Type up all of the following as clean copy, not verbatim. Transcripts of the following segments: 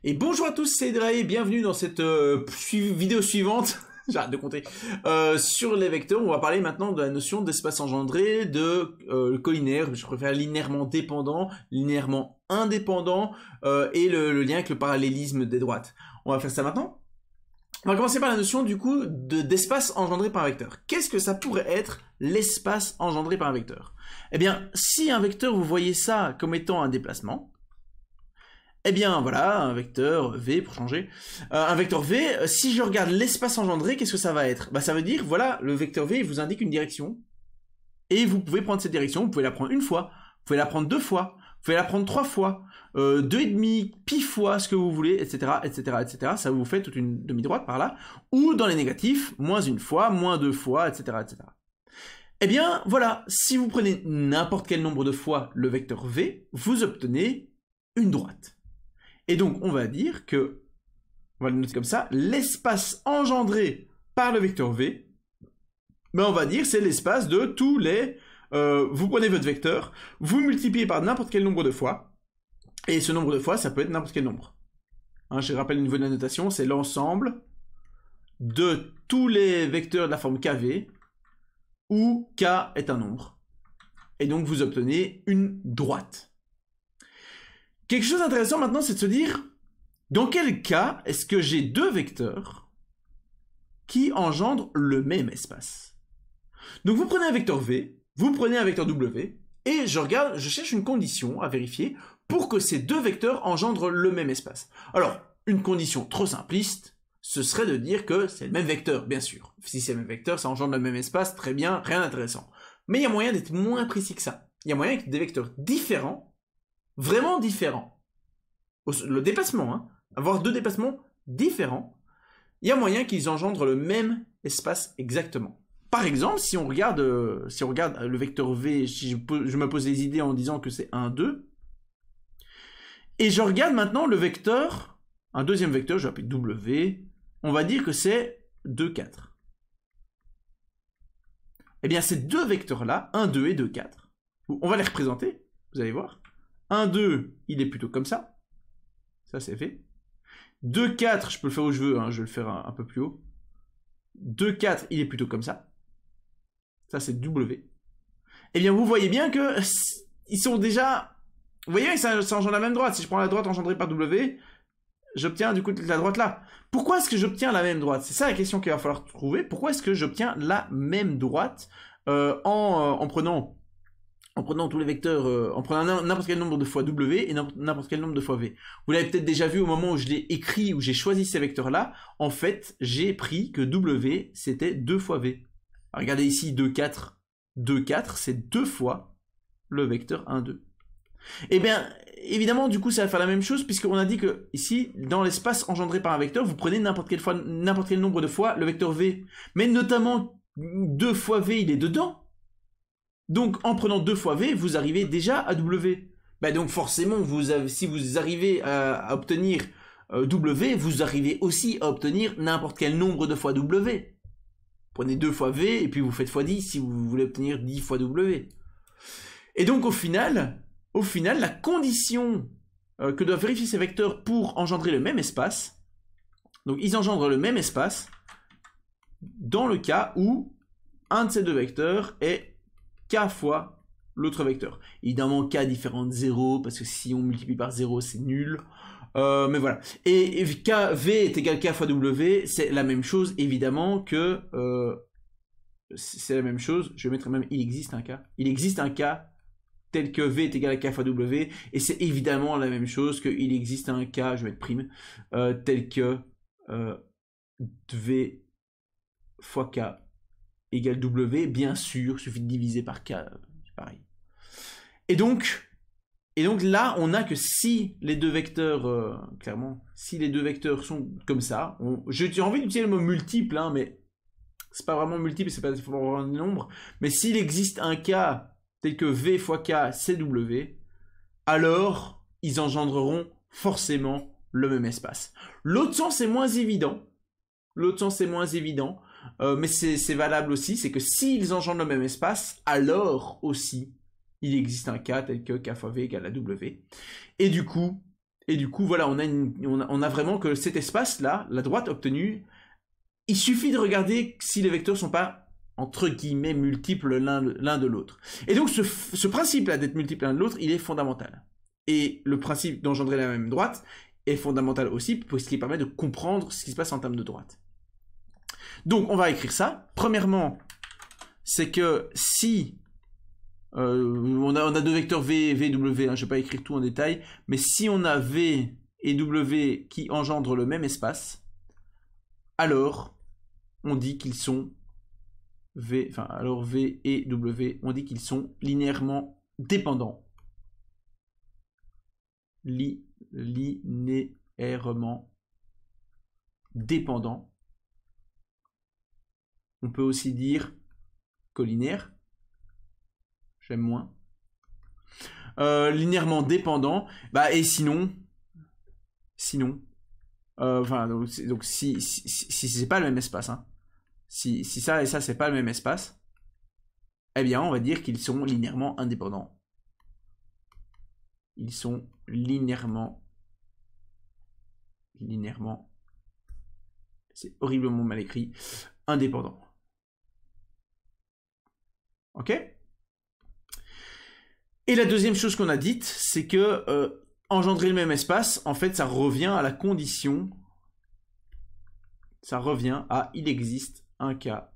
Et bonjour à tous, c'est Dre, bienvenue dans cette vidéo suivante, j'arrête de compter, sur les vecteurs. On va parler maintenant de la notion d'espace engendré, de collinaire, je préfère linéairement dépendant, linéairement indépendant, et le lien avec le parallélisme des droites. On va faire ça maintenant. On va commencer par la notion du coup d'espace engendré par un vecteur. Qu'est-ce que ça pourrait être l'espace engendré par un vecteur? Eh bien, si un vecteur, vous voyez ça comme étant un déplacement, eh bien voilà, un vecteur V pour changer. Un vecteur V, si je regarde l'espace engendré, qu'est-ce que ça va être? Bah, ça veut dire, voilà, le vecteur V il vous indique une direction. Et vous pouvez prendre cette direction, vous pouvez la prendre une fois, vous pouvez la prendre deux fois, vous pouvez la prendre trois fois, deux et demi, pi fois, ce que vous voulez, etc., etc., etc. Ça vous fait toute une demi-droite par là. Ou dans les négatifs, moins une fois, moins deux fois, etc., etc. Eh bien, voilà, si vous prenez n'importe quel nombre de fois le vecteur V, vous obtenez une droite. Et donc, on va dire que, on va le noter comme ça, l'espace engendré par le vecteur V, ben on va dire c'est l'espace de tous les... vous prenez votre vecteur, vous multipliez par n'importe quel nombre de fois, et ce nombre de fois, ça peut être n'importe quel nombre. Hein, je rappelle le niveau de la notation, c'est l'ensemble de tous les vecteurs de la forme KV, où K est un nombre. Et donc, vous obtenez une droite. Quelque chose d'intéressant maintenant, c'est de se dire, dans quel cas est-ce que j'ai deux vecteurs qui engendrent le même espace? Donc vous prenez un vecteur V, vous prenez un vecteur W, et je cherche une condition à vérifier pour que ces deux vecteurs engendrent le même espace. Alors, une condition trop simpliste, ce serait de dire que c'est le même vecteur, bien sûr. Si c'est le même vecteur, ça engendre le même espace, très bien, rien d'intéressant. Mais il y a moyen d'être moins précis que ça. Il y a moyen que des vecteurs différents, vraiment différents. Le déplacement, hein, avoir deux déplacements différents, il y a moyen qu'ils engendrent le même espace exactement. Par exemple, si on regarde le vecteur V, si je me pose les idées en disant que c'est 1, 2, et je regarde maintenant le vecteur, un deuxième vecteur, je vais appeler W, on va dire que c'est 2, 4. Eh bien, ces deux vecteurs-là, 1, 2 et 2, 4, on va les représenter, vous allez voir. 1, 2, il est plutôt comme ça. Ça, c'est fait. 2, 4, je peux le faire où je veux, hein, je vais le faire un peu plus haut. 2, 4, il est plutôt comme ça. Ça, c'est W. Eh bien, vous voyez bien que ils sont déjà... Vous voyez que ça engendre la même droite. Si je prends la droite engendrée par W, j'obtiens du coup la droite là. Pourquoi est-ce que j'obtiens la même droite? C'est ça la question qu'il va falloir trouver. Pourquoi est-ce que j'obtiens la même droite en prenant tous les vecteurs, en prenant n'importe quel nombre de fois W et n'importe quel nombre de fois V. Vous l'avez peut-être déjà vu au moment où je l'ai écrit, où j'ai choisi ces vecteurs-là. En fait, j'ai pris que W, c'était 2 fois V. Alors, regardez ici, 2, 4. 2, 4, c'est 2 fois le vecteur 1, 2. Eh bien, évidemment, du coup, ça va faire la même chose, puisqu'on a dit que, ici, dans l'espace engendré par un vecteur, vous prenez n'importe quel nombre de fois le vecteur V. Mais notamment, 2 fois V, il est dedans. Donc, en prenant 2 fois V, vous arrivez déjà à W. Bah donc, forcément, si vous arrivez à obtenir W, vous arrivez aussi à obtenir n'importe quel nombre de fois W. Prenez 2 fois V, et puis vous faites x 10 si vous voulez obtenir 10 fois W. Et donc, au final, la condition que doivent vérifier ces vecteurs pour engendrer le même espace, donc ils engendrent le même espace dans le cas où un de ces deux vecteurs est K fois l'autre vecteur. Évidemment, K différent de 0, parce que si on multiplie par 0, c'est nul. Mais voilà. Et V est égal K fois W, c'est la même chose, évidemment, que... c'est la même chose, je vais mettre même il existe un K. Il existe un K tel que V est égal à K fois W, et c'est évidemment la même chose que il existe un K, je vais mettre prime, tel que V fois K égale W, bien sûr, il suffit de diviser par K, c'est pareil. Et donc là, on a que si les deux vecteurs, clairement, si les deux vecteurs sont comme ça, j'ai envie d'utiliser le mot multiple, hein, mais c'est pas vraiment multiple, c'est pas vraiment un nombre, mais s'il existe un K tel que V fois K, c'est W, alors ils engendreront forcément le même espace. L'autre sens est moins évident, mais c'est valable aussi, c'est que s'ils engendrent le même espace, alors aussi, il existe un K tel que K fois V égale à W. Et du coup, Et du coup, voilà, on a vraiment que cet espace-là, la droite obtenue, il suffit de regarder si les vecteurs sont pas, entre guillemets, multiples l'un de l'autre. Et donc, ce principe-là d'être multiple l'un de l'autre, il est fondamental. Et le principe d'engendrer la même droite est fondamental aussi, puisqu'il permet de comprendre ce qui se passe en termes de droite. Donc, on va écrire ça. Premièrement, c'est que si... on a deux vecteurs V et W, hein, je ne vais pas écrire tout en détail, mais si on a V et W qui engendrent le même espace, alors on dit qu'ils sont V et W, on dit qu'ils sont linéairement dépendants. Linéairement dépendants. On peut aussi dire collinaire. J'aime moins. Linéairement dépendant. Bah, et sinon. Donc si c'est pas le même espace, hein. Si ça et ça, c'est pas le même espace, eh bien, on va dire qu'ils sont linéairement indépendants. Ils sont linéairement. C'est horriblement mal écrit. Indépendants. Ok ? Et la deuxième chose qu'on a dite, c'est que engendrer le même espace, en fait, ça revient à la condition, ça revient à il existe un cas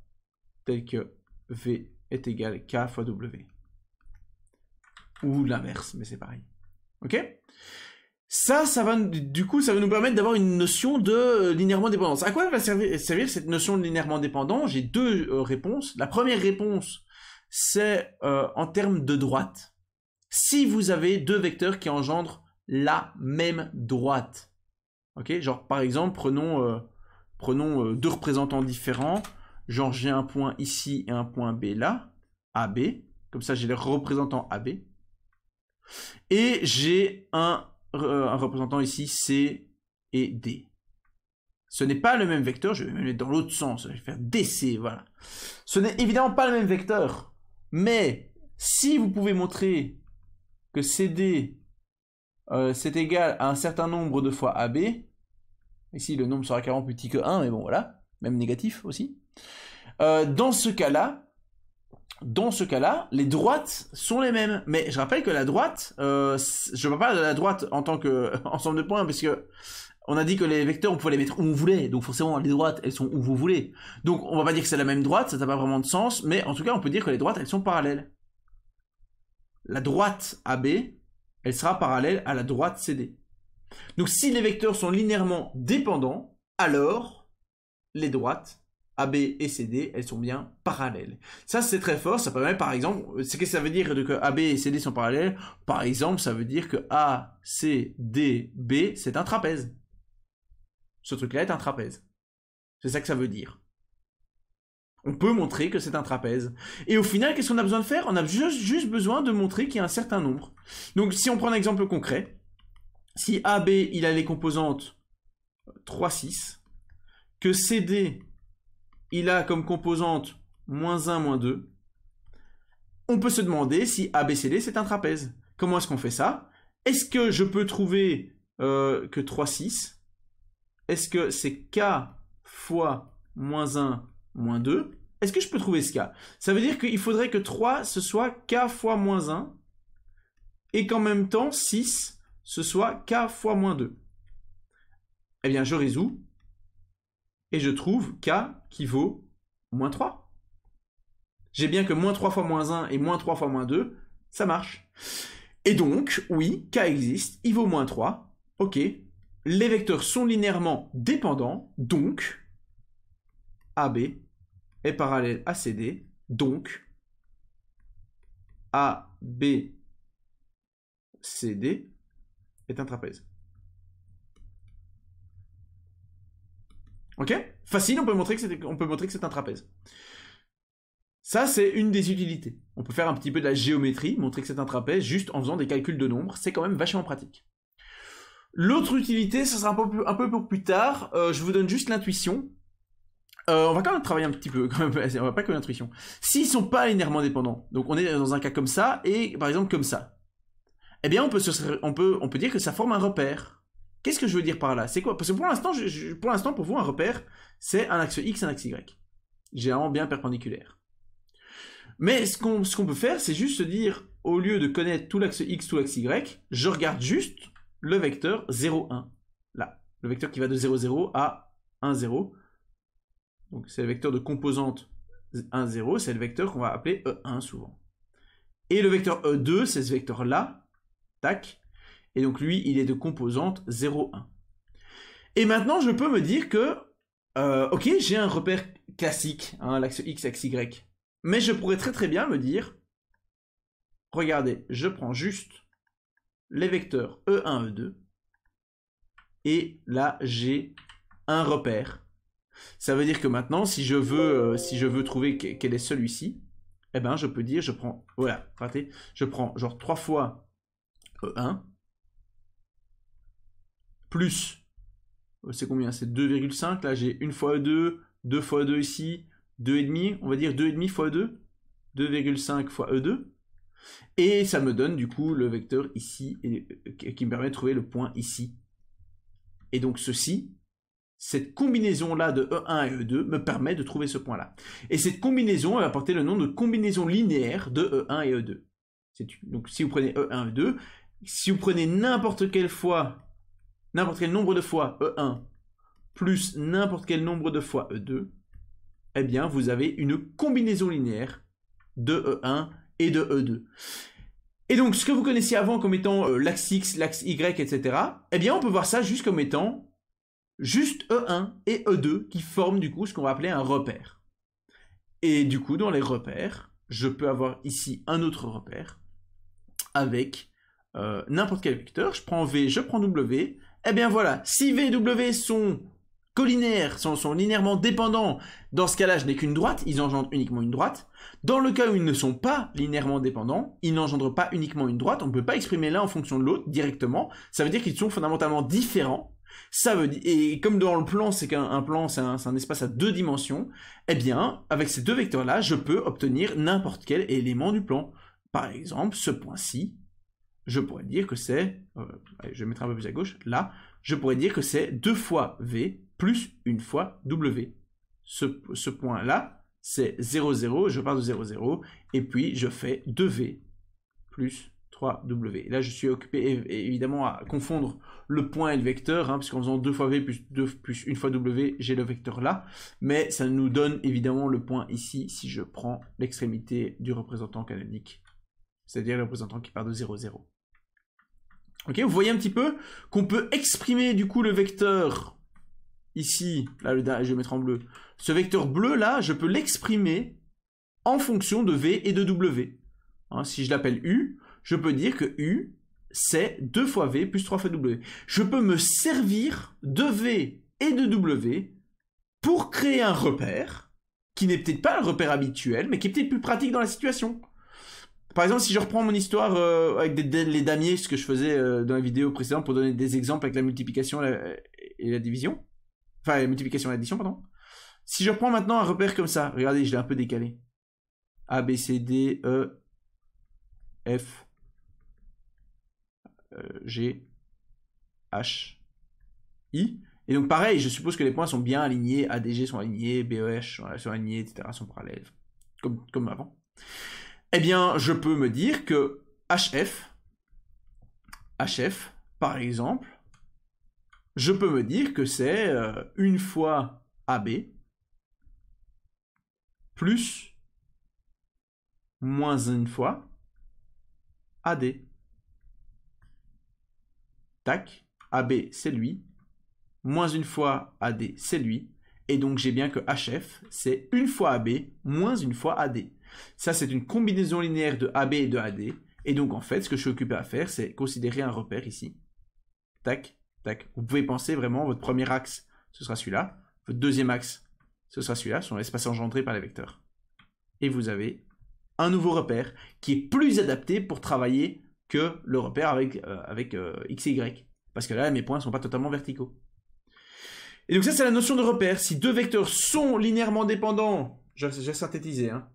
tel que V est égal K fois W. Ou l'inverse, mais c'est pareil. Ok ? Ça va nous permettre d'avoir une notion de linéairement dépendance. À quoi va servir cette notion de linéairement dépendant ? J'ai deux réponses. La première réponse, c'est en termes de droite. Si vous avez deux vecteurs qui engendrent la même droite, ok, genre par exemple, prenons deux représentants différents, genre j'ai un point ici et un point B là, AB, comme ça j'ai les représentants AB, et j'ai un représentant ici C et D. Ce n'est pas le même vecteur, je vais me mettre dans l'autre sens, je vais faire DC, voilà. Ce n'est évidemment pas le même vecteur, mais si vous pouvez montrer que CD c'est égal à un certain nombre de fois AB, ici le nombre sera carrément plus petit que 1, mais bon voilà, même négatif aussi, dans ce cas-là, les droites sont les mêmes. Mais je rappelle que la droite, je ne parle pas de la droite en tant qu'ensemble de points, parce que on a dit que les vecteurs, on pouvait les mettre où on voulait, donc forcément les droites, elles sont où vous voulez. Donc on va pas dire que c'est la même droite, ça n'a pas vraiment de sens, mais en tout cas on peut dire que les droites, elles sont parallèles. La droite AB, elle sera parallèle à la droite CD. Donc si les vecteurs sont linéairement dépendants, alors les droites AB et CD, elles sont bien parallèles. Ça c'est très fort, ça permet par exemple, qu'est-ce que ça veut dire que AB et CD sont parallèles ? Par exemple, ça veut dire que ACDB, c'est un trapèze. Ce truc-là est un trapèze. C'est ça que ça veut dire. On peut montrer que c'est un trapèze. Et au final, qu'est-ce qu'on a besoin de faire ? On a juste besoin de montrer qu'il y a un certain nombre. Donc, si on prend un exemple concret, si AB, il a les composantes 3, 6, que CD, il a comme composante -1, -2, on peut se demander si ABCD, c'est un trapèze. Comment est-ce qu'on fait ça ? Est-ce que je peux trouver que 3, 6 ? Est-ce que c'est K fois -1, -2 ? Est-ce que je peux trouver ce K ? Ça veut dire qu'il faudrait que 3, ce soit K fois -1, et qu'en même temps, 6, ce soit K fois -2. Eh bien, je résous, et je trouve K qui vaut -3. J'ai bien que -3 fois -1 et -3 fois -2, ça marche. Et donc, oui, K existe, il vaut -3, ok. Les vecteurs sont linéairement dépendants, donc AB est parallèle à CD, donc ABCD est un trapèze. Ok ? Facile, on peut montrer que c'est un trapèze. Ça, c'est une des utilités. On peut faire un petit peu de la géométrie, montrer que c'est un trapèze, juste en faisant des calculs de nombres. C'est quand même vachement pratique. L'autre utilité, ce sera un peu pour plus tard. Je vous donne juste l'intuition. On va quand même travailler un petit peu, quand même, on va pas que l'intuition. S'ils sont pas linéairement dépendants, donc on est dans un cas comme ça, et par exemple comme ça, eh bien on peut dire que ça forme un repère. Qu'est-ce que je veux dire par là? C'est quoi? Parce que pour l'instant, pour vous, un repère, c'est un axe X, un axe Y. Généralement bien perpendiculaire. Mais ce qu'on peut faire, c'est juste se dire, au lieu de connaître tout l'axe X, tout l'axe Y, je regarde juste le vecteur 0, 1. Là. Le vecteur qui va de 0, 0 à 1, 0. Donc c'est le vecteur de composante 1, 0. C'est le vecteur qu'on va appeler E1 souvent. Et le vecteur E2, c'est ce vecteur-là. Tac. Et donc lui, il est de composante 0, 1. Et maintenant, je peux me dire que, ok, j'ai un repère classique, hein, l'axe X, l'axe Y. Mais je pourrais très très bien me dire, regardez, je prends juste les vecteurs E1, E2. Et là, j'ai un repère. Ça veut dire que maintenant, si je veux trouver quel est celui-ci, eh ben, je peux dire, je prends, voilà, raté, je prends genre 3 fois E1, plus, c'est combien? C'est 2,5, là j'ai 1 fois E2, 2 fois E2 ici, 2,5, on va dire 2,5 fois E2, 2,5 fois E2, et ça me donne du coup le vecteur ici, qui me permet de trouver le point ici. Et donc ceci, cette combinaison-là de E1 et E2 me permet de trouver ce point-là. Et cette combinaison, elle va porter le nom de combinaison linéaire de E1 et E2. Donc si vous prenez E1, E2, si vous prenez n'importe quel nombre de fois E1 plus n'importe quel nombre de fois E2, eh bien vous avez une combinaison linéaire de E1 et de E2. Et donc ce que vous connaissiez avant comme étant l'axe X, l'axe Y, etc., eh bien on peut voir ça juste comme étant juste E1 et E2 qui forment du coup ce qu'on va appeler un repère. Et du coup, dans les repères, je peux avoir ici un autre repère avec n'importe quel vecteur. Je prends V, je prends W. Eh bien voilà, si V et W sont collinaires, sont linéairement dépendants, dans ce cas-là, je n'ai qu'une droite, ils engendrent uniquement une droite. Dans le cas où ils ne sont pas linéairement dépendants, ils n'engendrent pas uniquement une droite. On ne peut pas exprimer l'un en fonction de l'autre directement. Ça veut dire qu'ils sont fondamentalement différents. Ça veut dire, et comme dans le plan, c'est qu'un plan, c'est un espace à 2 dimensions, eh bien, avec ces deux vecteurs-là, je peux obtenir n'importe quel élément du plan. Par exemple, ce point-ci, je pourrais dire que c'est, je vais mettre un peu plus à gauche, là, je pourrais dire que c'est 2 fois V plus 1 fois W. Ce point-là, c'est 0, 0, je pars de 0, 0, et puis je fais 2V plus 3W. Et là, je suis occupé évidemment à confondre le point et le vecteur, hein, puisqu'en faisant 2 fois V plus 1 fois W, j'ai le vecteur là. Mais ça nous donne évidemment le point ici si je prends l'extrémité du représentant canonique, c'est-à-dire le représentant qui part de 0, 0. Ok, vous voyez un petit peu qu'on peut exprimer du coup le vecteur ici, là je vais mettre en bleu. Ce vecteur bleu là, je peux l'exprimer en fonction de V et de W. Hein, si je l'appelle U, je peux dire que U, c'est 2 fois V plus 3 fois W. Je peux me servir de V et de W pour créer un repère, qui n'est peut-être pas le repère habituel, mais qui est peut-être plus pratique dans la situation. Par exemple, si je reprends mon histoire avec les damiers, ce que je faisais dans la vidéo précédente, pour donner des exemples avec la multiplication et la division, enfin la multiplication et l'addition, pardon. Si je reprends maintenant un repère comme ça, regardez, je l'ai un peu décalé. A, B, C, D, E, F, G, H, I. Et donc pareil, je suppose que les points sont bien alignés, A, D, G sont alignés, B, E, H sont alignés, etc. sont parallèles, comme avant. Eh bien, je peux me dire que HF, par exemple, je peux me dire que c'est 1 fois AB plus moins 1 fois AD. Tac, AB c'est lui, moins 1 fois AD c'est lui, et donc j'ai bien que HF c'est 1 fois AB moins 1 fois AD. Ça c'est une combinaison linéaire de AB et de AD, et donc en fait ce que je suis occupé à faire c'est considérer un repère ici. Tac, tac. Vous pouvez penser vraiment, votre premier axe ce sera celui-là, votre deuxième axe ce sera celui-là, sur l'espace engendré par les vecteurs. Et vous avez un nouveau repère qui est plus adapté pour travailler que le repère avec X et Y. Parce que là, mes points ne sont pas totalement verticaux. Et donc ça, c'est la notion de repère. Si deux vecteurs sont linéairement dépendants, j'ai synthétisé, hein,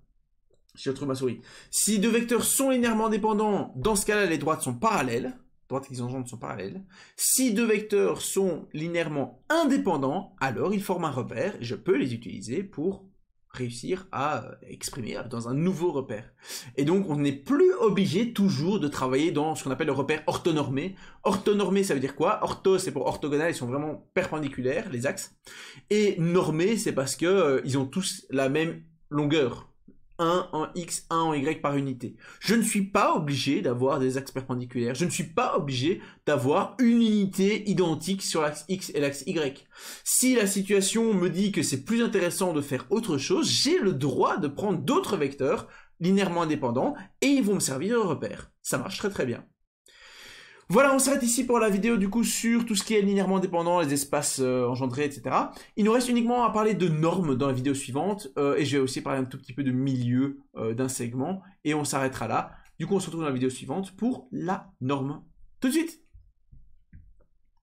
si je retrouve ma souris. Si deux vecteurs sont linéairement dépendants, dans ce cas-là, les droites sont parallèles. droite tangente sont parallèles. Si deux vecteurs sont linéairement indépendants, alors ils forment un repère, et je peux les utiliser pour réussir à exprimer dans un nouveau repère. Et donc on n'est plus obligé toujours de travailler dans ce qu'on appelle le repère orthonormé. Orthonormé, ça veut dire quoi? Ortho, c'est pour orthogonal, ils sont vraiment perpendiculaires, les axes. Et normé, c'est parce que ils ont tous la même longueur. 1 en X, 1 en Y par unité. Je ne suis pas obligé d'avoir des axes perpendiculaires. Je ne suis pas obligé d'avoir une unité identique sur l'axe X et l'axe Y. Si la situation me dit que c'est plus intéressant de faire autre chose, j'ai le droit de prendre d'autres vecteurs linéairement indépendants et ils vont me servir de repère. Ça marche très très bien. Voilà, on s'arrête ici pour la vidéo du coup sur tout ce qui est linéairement indépendant, les espaces engendrés, etc. Il nous reste uniquement à parler de normes dans la vidéo suivante, et je vais aussi parler un tout petit peu de milieu d'un segment, et on s'arrêtera là. Du coup, on se retrouve dans la vidéo suivante pour la norme. Tout de suite!